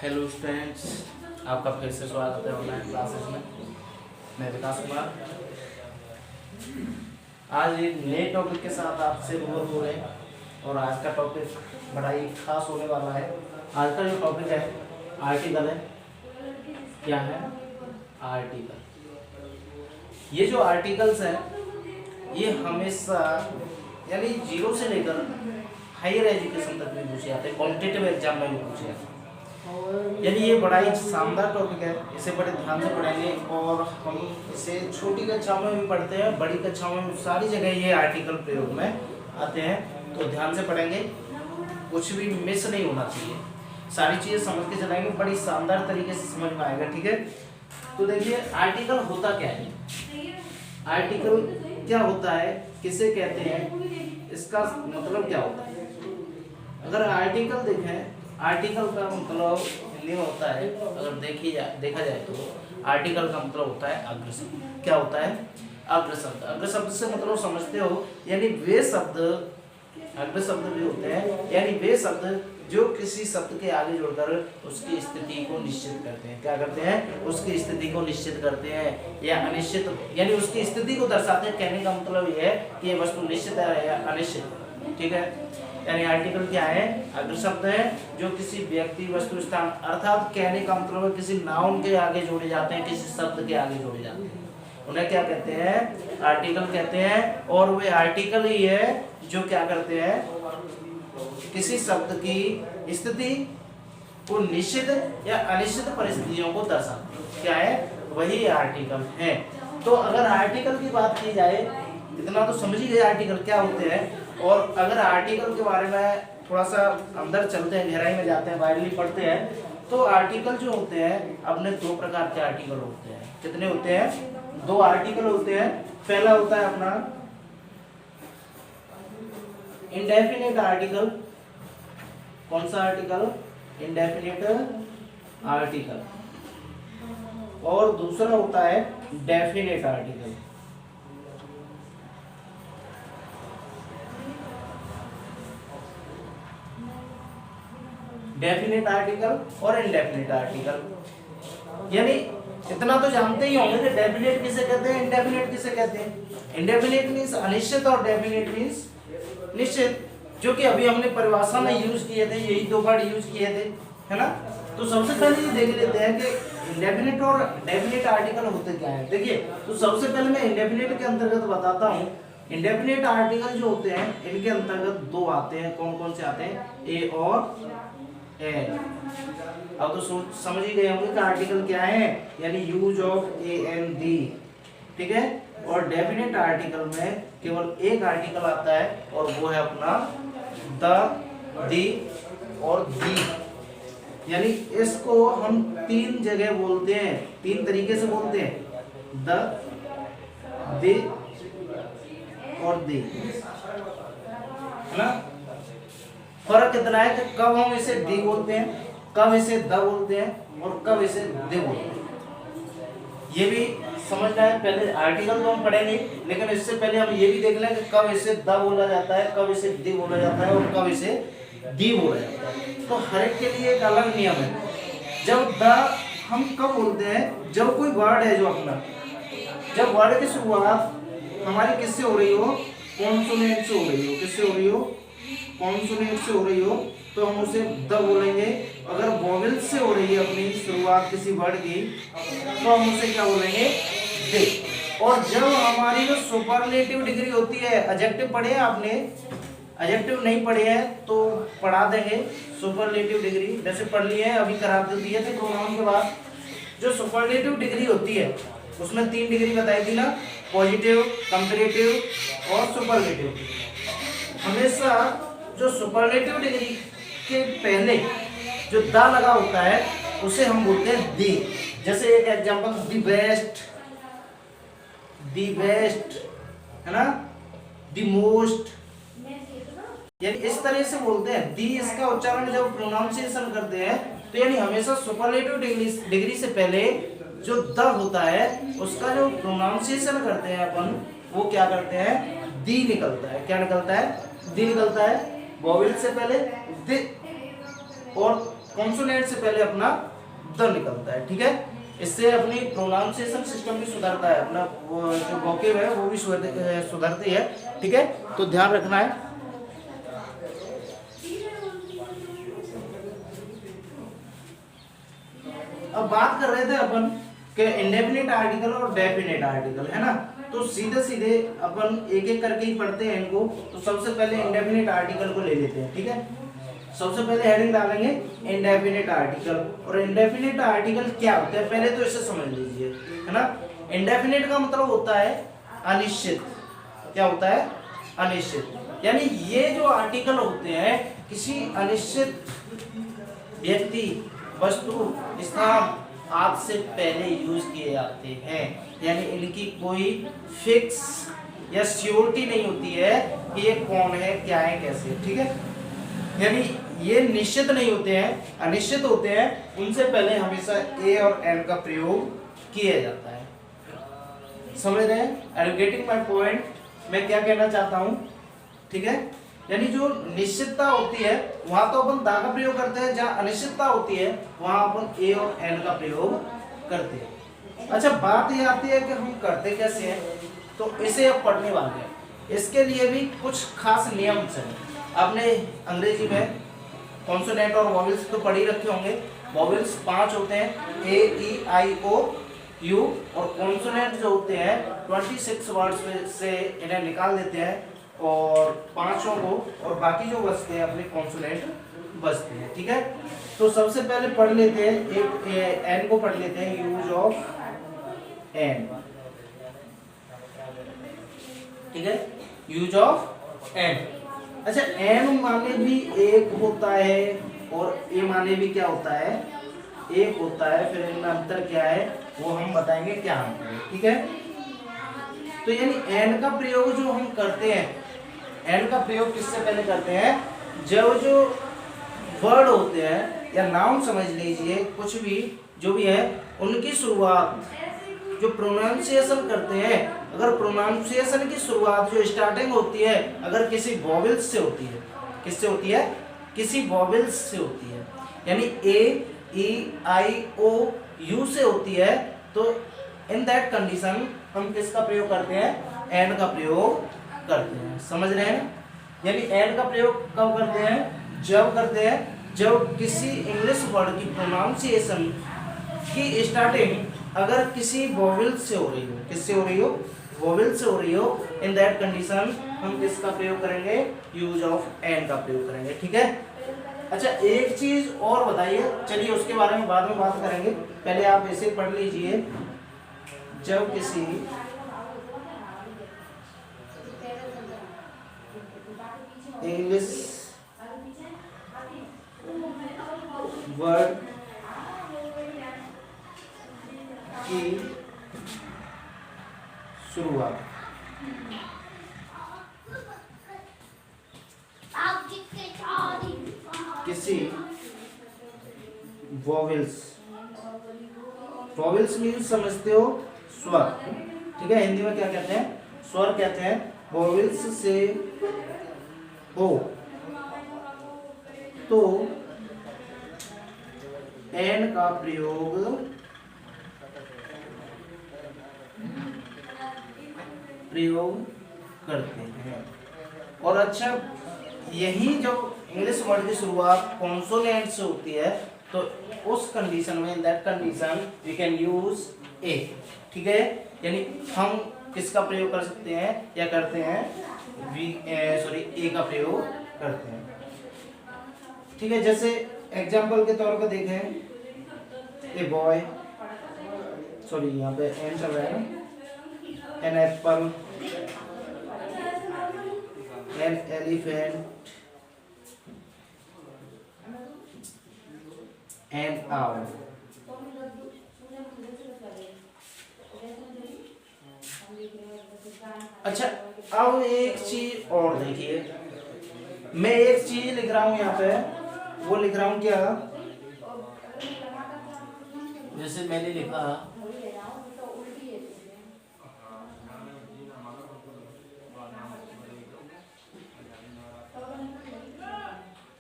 Hello students, आपका फिर से स्वागत है ऑनलाइन क्लासेस में। मैं विकास कुमार आज एक नए टॉपिक के साथ आपसे रूबरू हो रहे हैं और आज का टॉपिक बड़ा ही खास होने वाला है। आज का जो टॉपिक है आर्टिकल है। क्या है? आर्टिकल। ये जो आर्टिकल्स हैं ये हमेशा यानी जीरो से लेकर हायर एजुकेशन तक भी पूछे जाते हैं, कॉम्पिटिटिव एग्जाम में भी पूछे जाते हैं। यानी ये बड़ा ही शानदार टॉपिक है, इसे बड़े ध्यान से पढ़ेंगे और हम इसे छोटी कक्षाओं में भी पढ़ते हैं, बड़ी कक्षाओं में सारी जगह ये आर्टिकल प्रयोग में आते हैं। तो ध्यान से पढ़ेंगे, कुछ भी मिस नहीं होना चाहिए, सारी चीज़ें समझ के चलाएंगे, बड़ी शानदार तरीके से समझ में आएगा। ठीक है, तो देखिए आर्टिकल होता क्या है। आर्टिकल क्या होता है, किसे कहते हैं, इसका मतलब क्या होता है। अगर आर्टिकल देखें, आर्टिकल का मतलब हिंदी में होता है, अगर देखा जाए तो आर्टिकल का मतलब होता है अग्र शब्द। क्या होता है? अग्र शब्द। अग्र शब्द से मतलब समझते हो, यानी वे शब्द, अग्र शब्द भी होते हैं, यानी वे शब्द जो किसी शब्द के आगे जोड़कर उसकी स्थिति को निश्चित करते हैं। क्या करते हैं? उसकी स्थिति को निश्चित करते हैं या अनिश्चित, यानी उसकी स्थिति को दर्शाते हैं। कहने का मतलब यह है कि ये वस्तु निश्चित है या अनिश्चित। ठीक है, यानी आर्टिकल क्या है? अग्र शब्द है जो किसी व्यक्ति, वस्तु, स्थान, अर्थात कहने का मतलब है किसी नाउन के आगे जोड़े जाते हैं, किसी शब्द के आगे जोड़े जाते हैं, उन्हें क्या कहते हैं? आर्टिकल कहते हैं। और वे आर्टिकल ही है जो क्या करते हैं? किसी शब्द की स्थिति को निश्चित या अनिश्चित परिस्थितियों को दर्शाते हैं। क्या है? वही आर्टिकल है। तो अगर आर्टिकल की बात की जाए, इतना तो समझ ही गए आर्टिकल क्या होते हैं। और अगर आर्टिकल के बारे में थोड़ा सा अंदर चलते हैं, गहराई में जाते हैं, वाइडली पढ़ते हैं, तो आर्टिकल जो होते हैं अपने दो प्रकार के आर्टिकल होते हैं। कितने होते हैं? दो आर्टिकल होते हैं। पहला होता है अपना इंडेफिनिट आर्टिकल। कौन सा आर्टिकल? Indefinite article. और दूसरा होता है डेफिनेट आर्टिकल। डेफिनेट आर्टिकल और इनडेफिनेट आर्टिकल। यानी इतना तो जानते ही होंगे कि डेफिनेट किसे कहते हैं, इनडेफिनेट किसे कहते हैं। इनडेफिनेट मींस अनिश्चित और डेफिनेट मींस निश्चित, जो कि अभी हमने परिभाषा में यूज किए थे, यही दो वर्ड यूज किए थे, है ना। तो सबसे पहले ये देख लेते हैं कि इंडेफिनेट और डेफिनेट आर्टिकल होते क्या है। देखिए, तो सबसे पहले मैं इंडेफिनेट के अंतर्गत बताता हूँ। इंडेफिनेट आर्टिकल जो होते हैं इनके अंतर्गत दो आते हैं। कौन कौन से आते हैं? ए और एन। अब तो समझ ही गए होंगे कि आर्टिकल क्या है, यानी यूज ऑफ ए एन दी। ठीक है, और डेफिनेट आर्टिकल में केवल एक आर्टिकल आता है और वो है अपना द, दी और दी। यानी इसको हम तीन जगह बोलते हैं, तीन तरीके से बोलते हैं, द, दे और दे, है ना। फर्क कितना है कि कब हम इसे दी बोलते हैं, कब इसे द बोलते हैं और कब इसे दे बोलते हैं, ये भी समझना है। पहले आर्टिकल तो हम पढ़ेंगे, लेकिन इससे पहले हम ये भी देख लें कि कब इसे द बोला जाता है, कब इसे दी बोला जाता है और कब इसे दी बोला जाता है। तो हर एक के लिए एक अलग नियम है। जब द हम कब बोलते हैं? जब कोई वर्ड है जो अपना, जब वर्ड की शुरुआत हमारी किससे हो रही हो? कॉन्सोनेंट से हो रही हो। किससे हो रही हो? कॉन्सोनेंट से हो रही हो, तो हम उसे द बोलेंगे। अगर वोवेल से हो रही है अपनी शुरुआत किसी वर्ड की, तो हम उसे क्या बोलेंगे? दे। और जब हमारी जो सुपरलेटिव डिग्री होती है, एडजेक्टिव पढ़े हैं आपने? एडजेक्टिव नहीं पढ़े हैं तो पढ़ा देंगे। सुपरलेटिव डिग्री जैसे पढ़ लिए हैं, अभी करा दिए थे प्रोनाउन के बाद। जो सुपरलेटिव डिग्री होती है उसमें तीन डिग्री बताई थी ना, पॉजिटिव, कंपैरेटिव और सुपरलेटिव। हमेशा जो सुपरलेटिव डिग्री के पहले जो द लगा होता है उसे हम बोलते हैं दी। जैसे एक example, the best, the best, है ना, द मोस्ट, यानी इस तरह से बोलते हैं। दी इसका उच्चारण जब प्रोनाउंसिएशन करते हैं तो यानी हमेशा सुपरलेटिव डिग्री से पहले जो द होता है उसका जो प्रोनाउंसिएशन करते हैं अपन, वो क्या करते हैं? दी निकलता है। क्या निकलता है? दी निकलता है। वोवेल से पहले दी और कॉन्सोनेंट से पहले अपना द निकलता है, ठीक है। इससे अपनी प्रोनाउंसिएशन सिस्टम भी सुधरता है, अपना जो वोकैब है वो भी सुधरती है, ठीक है। तो ध्यान रखना है। अब बात कर रहे थे अपन कि इंडेफिनिट आर्टिकल और डेफिनिट आर्टिकल, है ना। तो सीधे सीधे अपन एक एक करके ही पढ़ते हैं इनको। तो सबसे पहले इंडेफिनिट आर्टिकल को ले लेते हैं, ठीक है। सबसे पहले हेडिंग डालेंगे इंडेफिनिट आर्टिकल। और इंडेफिनिट आर्टिकल क्या होता है पहले तो इसे समझ लीजिए, है ना। इंडेफिनिट का मतलब होता है अनिश्चित। क्या होता है? अनिश्चित। यानी ये जो आर्टिकल होते हैं किसी अनिश्चित व्यक्ति, वस्तु, स्थान आज से पहले यूज किए जाते हैं। यानी इनकी कोई फिक्स या श्योरिटी नहीं होती है कि ये कौन है, क्या है, कैसे है, ठीक है। यानी ये निश्चित नहीं होते हैं, अनिश्चित होते हैं। उनसे पहले हमेशा ए और एन का प्रयोग किया जाता है। समझ रहे हैं? Are you getting my point? मैं क्या कहना चाहता हूं, ठीक है। यानी जो निश्चितता होती है वहां तो अपन दा का प्रयोग करते हैं, जहां अनिश्चितता होती है वहां अपन ए और एन का प्रयोग करते हैं। अच्छा, बात ये आती है कि हम करते कैसे हैं, तो इसे अब पढ़ने वाले हैं। इसके लिए भी कुछ खास नियम हैं। आपने अंग्रेजी में कॉन्सोनेंट और वॉवेल्स तो पढ़ ही रखे होंगे। वॉवेल्स 5 होते हैं, ए, ई, आई, ओ, यू। और कॉन्सोनेंट जो होते हैं 26 वर्ड्स में से इन्हें निकाल देते हैं और 5 को, और बाकी जो बचते हैं अपने कॉन्सोनेंट बचते हैं, ठीक है। तो सबसे पहले पढ़ लेते हैं, एक एन को पढ़ लेते हैं, यूज ऑफ एन, ठीक है। Use of N. अच्छा, एन माने भी एक होता है और ए माने भी क्या होता है, एक होता है। फिर इनमें अंतर क्या है वो हम बताएंगे, क्या अंतर है, ठीक है। तो यानी एन का प्रयोग जो हम करते हैं, एन का प्रयोग किससे पहले करते हैं, जब जो वर्ड होते हैं या नाउन समझ लीजिए, कुछ भी जो भी है, उनकी शुरुआत जो प्रोनाउंसिएशन करते हैं, अगर प्रोनाउंसिएशन की शुरुआत जो स्टार्टिंग होती है अगर किसी वॉवेल्स से होती है, किससे होती है, किसी वॉवेल्स से होती है, यानी ए, ई, आई, ओ, यू से होती है, तो इन दैट कंडीशन हम किसका प्रयोग करते हैं, एन का प्रयोग करते हैं। समझ रहे हैं? यानी एन का प्रयोग कब करते हैं, जब करते हैं जब किसी इंग्लिश वर्ड की प्रोनाउंसिएशन की स्टार्टिंग अगर किसी वोवेल से हो रही हो, किससे हो रही हो, वोवेल से हो रही हो, इन दैट कंडीशन हम किसका प्रयोग करेंगे, यूज ऑफ एन का प्रयोग करेंगे, ठीक है। अच्छा, एक चीज और बताइए, चलिए उसके बारे में बाद में बात करेंगे, पहले आप ऐसे पढ़ लीजिए। जब किसी इंग्लिश वर्ड की शुरुआत किसी वॉवेल्स, वॉवेल्स मीन्स समझते हो स्वर, ठीक है। हिंदी में क्या कहते हैं, स्वर कहते हैं। वॉवेल्स से हो तो एन का प्रयोग करते हैं। और अच्छा, यही जब इंग्लिश वर्ड की शुरुआत कॉन्सोनेंट से होती है तो उस कंडीशन में, in that condition we can use a, ठीक है। यानी हम किसका प्रयोग कर सकते हैं या करते हैं, ए का प्रयोग करते हैं, ठीक है। जैसे एग्जाम्पल के तौर पर देखें, ए बॉय, सॉरी यहाँ पे एन चल रहा है ना, an apple, an elephant, an owl. अच्छा, अब एक चीज और देखिए, मैं एक चीज लिख रहा हूं यहाँ पे, वो लिख रहा हूं क्या, जैसे मैंने लिखा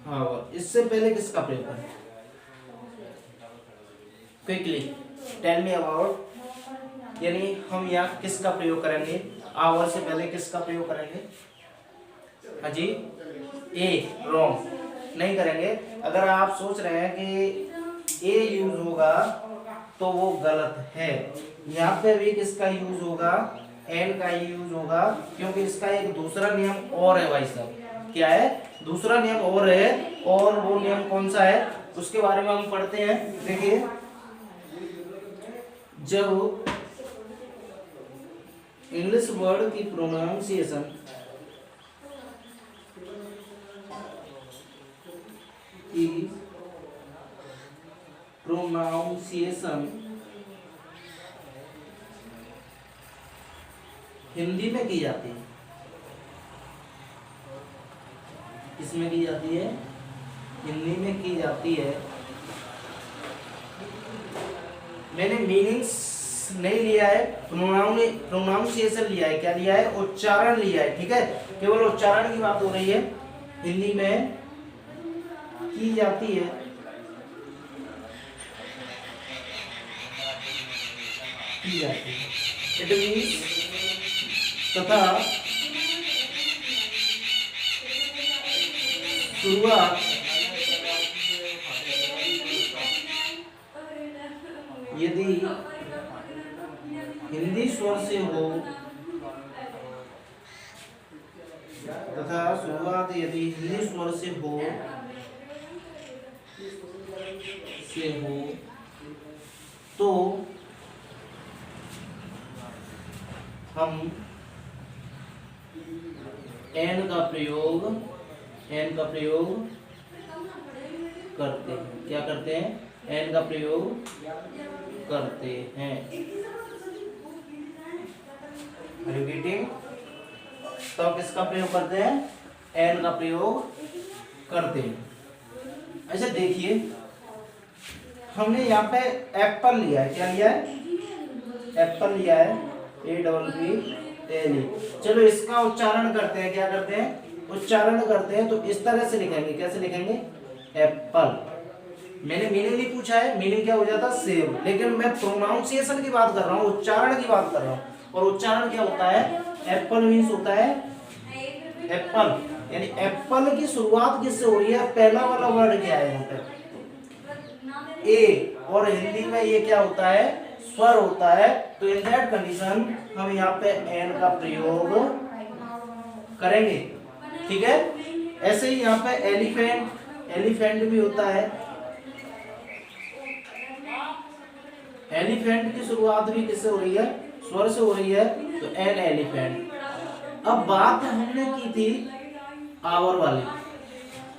हाँ, इससे पहले किसका प्रयोग करें, क्विकली टेल मी अबाउट, यानी हम यहाँ किसका प्रयोग करेंगे, आवर से पहले किसका प्रयोग करेंगे, हाँ जी, ए, रॉन्ग नहीं करेंगे। अगर आप सोच रहे हैं कि ए यूज होगा तो वो गलत है। यहाँ पे भी किसका यूज होगा, एन का यूज होगा, क्योंकि इसका एक दूसरा नियम और है भाई साहब। क्या है, दूसरा नियम और है, और वो नियम कौन सा है उसके बारे में हम पढ़ते हैं। देखिए, जब इंग्लिश वर्ड की प्रोनाउंसिएशन हिंदी में की जाती है, किसमें की जाती है, हिंदी में की जाती है। मैंने मीनिंग्स नहीं लिया है, प्रोनाउंसिएशन लिया है। क्या लिया है, उच्चारण लिया है, ठीक है, केवल उच्चारण की बात हो रही है। हिंदी में की जाती है, की जाती है, इट मीन्स तथा शुरुआत यदि हिंदी स्वर से हो, तथा शुरुआत यदि हिंदी स्वर से हो तो हम एन का प्रयोग करते हैं। क्या करते हैं, एन का प्रयोग करते हैं। रिपीटिंग, तो किसका प्रयोग करते हैं, एन का प्रयोग करते हैं। अच्छा देखिए, हमने यहाँ पे एप्पल लिया है, क्या लिया है, एप्पल लिया है, APPLE। चलो इसका उच्चारण करते हैं, क्या करते हैं, उच्चारण करते हैं। तो इस तरह से लिखेंगे, कैसे लिखेंगे, एप्पल। मैंने मीनिंग नहीं पूछा है, मीनिंग क्या हो जाता, सेब, लेकिन मैं प्रोनाउंसिएशन की बात कर रहा हूँ, उच्चारण की बात कर रहा हूँ। और उच्चारण क्या होता है, एप्पल मीन्स होता है एप्पल, यानी एप्पल की शुरुआत किससे हो रही है, पहला वाला वर्ड क्या है यहाँ पे, ए, और हिंदी में ये क्या होता है, स्वर होता है। तो इन दैट कंडीशन हम यहाँ पे एन का प्रयोग करेंगे, ठीक है। ऐसे ही यहाँ पे एलिफेंट भी होता है, एलिफेंट की शुरुआत भी किससे हो रही है, स्वर से हो रही है, तो एन एलिफेंट। अब बात हमने की थी आवर वाली,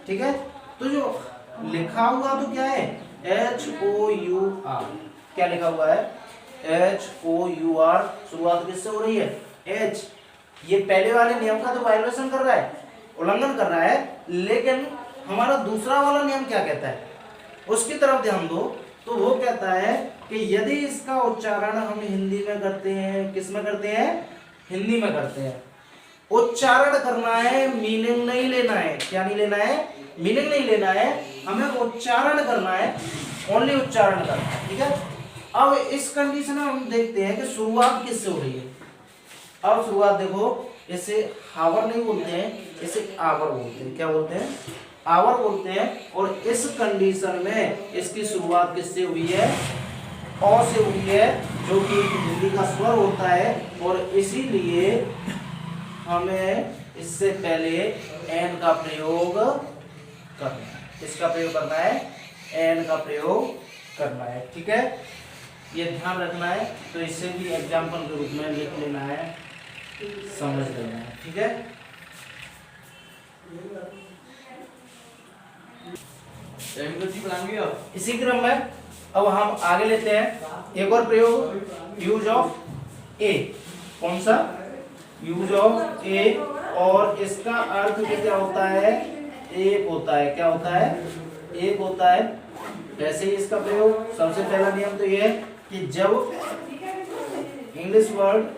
ठीक है। तो जो लिखा हुआ तो क्या है, HOUR, क्या लिखा हुआ है, HOUR, शुरुआत किससे हो रही है, H। ये पहले वाले नियम का तो वायलेशन कर रहा है, उल्लंघन कर रहा है, लेकिन हमारा दूसरा वाला नियम क्या कहता है, उसकी तरफ ध्यान दो। तो वो कहता है कि यदि इसका उच्चारण हम हिंदी में करते हैं, किस में करते हैं, हिंदी में करते हैं, उच्चारण करना है, मीनिंग नहीं लेना है। क्या नहीं लेना है, मीनिंग नहीं लेना है, हमें उच्चारण करना है, ओनली उच्चारण करना है, ठीक है। अब इस कंडीशन में हम देखते हैं कि शुरुआत किससे हो रही है। अब शुरुआत देखो, इसे हावर नहीं बोलते हैं, इसे आवर बोलते हैं। क्या बोलते हैं, आवर बोलते हैं। और इस कंडीशन में इसकी शुरुआत किससे हुई है, अ से हुई है, जो कि हिंदी का स्वर होता है, और इसीलिए हमें इससे पहले एन का प्रयोग करना है। इसका प्रयोग करना है, एन का प्रयोग करना है, ठीक है। ये ध्यान रखना है। तो इसे भी एग्जाम्पल के रूप में लिख लेना है, समझ लेना है, ठीक है। इसी क्रम में अब हम आगे लेते हैं एक और प्रयोग, यूज ऑफ ए। कौन सा, यूज ऑफ ए। और इसका अर्थ भी क्या होता है, एक होता है। क्या होता है, एक होता है। वैसे ही इसका प्रयोग, सबसे पहला नियम तो ये है कि जब इंग्लिश वर्ड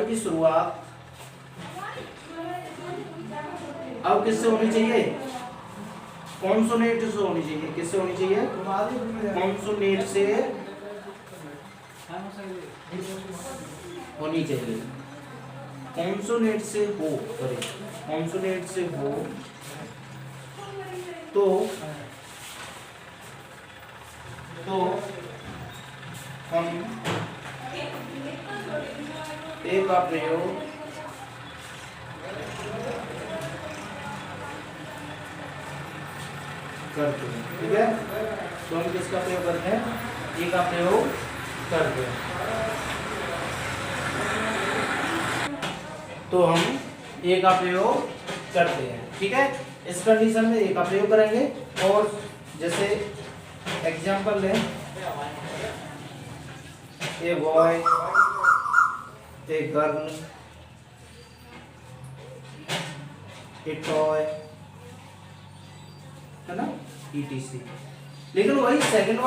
की शुरुआत अब किससे होनी चाहिए, कॉन्सोनेंट से होनी चाहिए। किससे होनी चाहिए? कॉन्सोनेंट से होनी चाहिए। कॉन्सोनेंट से हो, सॉरी कॉन्सोनेंट से हो तो हम ए का प्रयोग करते हैं। ठीक है, तो हम किसका प्रयोग करते हैं? ए का प्रयोग करते हैं। तो हम ए का प्रयोग करते हैं। ठीक है, इस कंडीशन में ए का प्रयोग करेंगे। और जैसे एग्जांपल लें, a boy, a girl, A toy, है ना, ETC। लेकिन वही सेकंड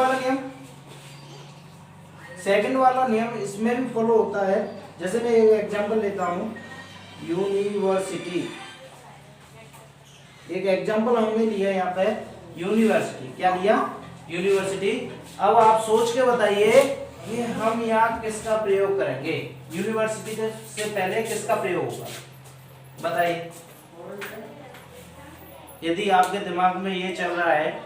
वाला नियम इसमें भी फॉलो होता है। जैसे मैं एक एग्जांपल लेता हूं, यूनिवर्सिटी। एक एग्जांपल हमने लिया यहाँ पे यूनिवर्सिटी। क्या लिया? यूनिवर्सिटी। अब आप सोच के बताइए कि हम यहाँ किसका प्रयोग करेंगे? यूनिवर्सिटी से पहले किसका प्रयोग होगा? बताइए। यदि आपके दिमाग में ये चल रहा है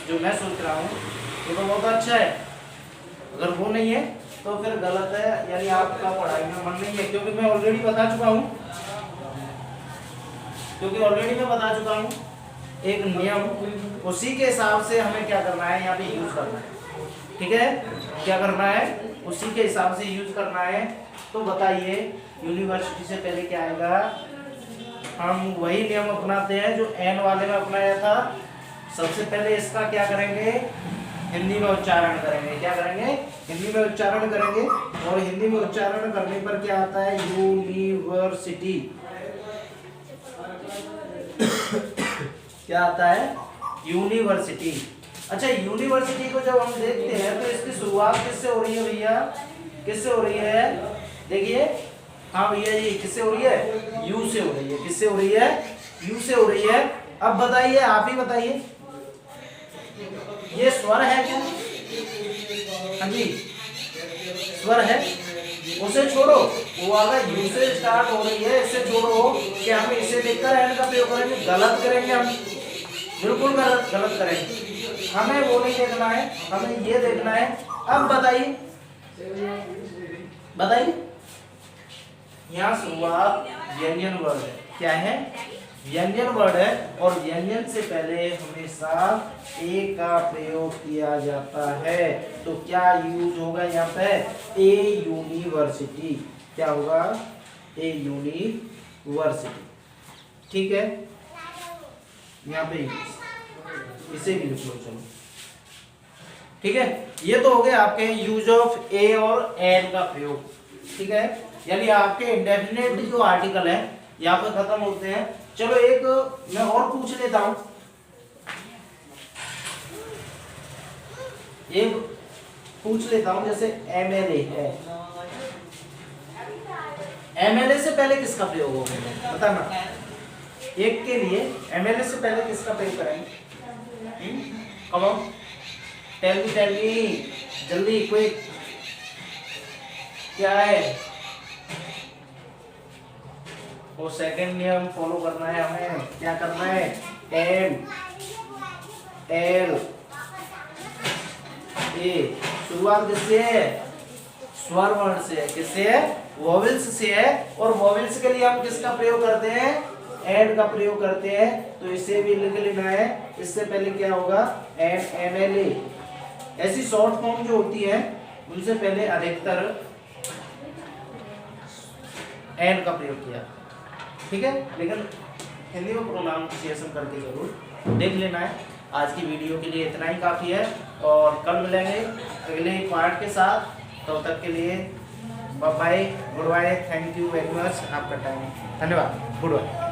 जो मैं सोच रहा हूँ तो बहुत अच्छा है। अगर वो नहीं है तो फिर गलत है, यानी आपका पढ़ाई में मन नहीं है। क्योंकि मैं ऑलरेडी बता चुका हूँ एक नियम, उसी के हिसाब से हमें क्या करना है, यहाँ पे यूज करना है। ठीक है, क्या करना है? उसी के हिसाब से यूज करना है। तो बताइए, यूनिवर्सिटी से पहले क्या आएगा? हम वही नियम अपनाते हैं जो एन वाले में अपनाया था। सबसे पहले इसका क्या करेंगे? हिंदी में उच्चारण करेंगे। क्या करेंगे? हिंदी में उच्चारण करेंगे। और हिंदी में उच्चारण करने पर क्या आता है? यूनिवर्सिटी। क्या आता है? यूनिवर्सिटी। अच्छा, यूनिवर्सिटी को जब हम देखते हैं तो इसकी शुरुआत किससे हो रही है भैया? किससे हो रही है? देखिए, हाँ भैया, ये किससे हो रही है? यू से हो रही है। किससे हो रही है? यू से हो रही है। अब बताइए, आप ही बताइए, ये स्वर है क्या? हाँ जी, स्वर है। उसे छोड़ो, वो अगर यू से स्टार्ट हो रही है, इसे छोड़ो कि हम इसे देखकर एन का प्रयोग करेंगे। गलत करेंगे हम, बिल्कुल गलत करेंगे। हमें वो नहीं देखना है, हमें ये देखना है। अब बताइए, यहाँ शुरुआत व्यंजन वर्ड है। क्या है? व्यंजन वर्ड है। और व्यंजन से पहले हमेशा ए का प्रयोग किया जाता है। तो क्या यूज होगा यहाँ पे? ए यूनिवर्सिटी। क्या होगा? ए यूनिवर्सिटी। ठीक है, यहाँ पे इसे भी लिख लो। चलो, ठीक है, ये तो हो गए आपके यूज ऑफ ए और एन का प्रयोग। ठीक है, यानी आपके इंडेफिनिट जो आर्टिकल है यहाँ पे खत्म होते हैं। चलो, एक मैं और पूछ लेता हूं। जैसे एमएलए है, एमएलए से पहले किसका प्रयोग होगा? बताना। एक के लिए एमएलए से पहले किसका प्रयोग करेंगे? कम ऑन, टेल मी जल्दी, क्विक। क्या है? वो सेकंड नियम फॉलो करना है हमें। क्या करना है? M L A. शुरुआत किससे है? स्वर वर्ण से है। किससे है? वोवेल्स से है। और वोवेल्स के लिए हम किसका प्रयोग करते हैं? एड का प्रयोग करते हैं। तो इसे भी लिख लेना है। इससे पहले क्या होगा? M L A. ऐसी शॉर्ट फॉर्म जो होती है उनसे पहले अधिकतर एड का प्रयोग किया। ठीक है, लेकिन हिंदी में प्रोनाउंसिएशन करके जरूर देख लेना है। आज की वीडियो के लिए इतना ही काफ़ी है, और कल मिलेंगे अगले पार्ट के साथ। तब तक के लिए bye bye, goodbye, thank you very much. आपका टाइम, धन्यवाद, गुड बाय।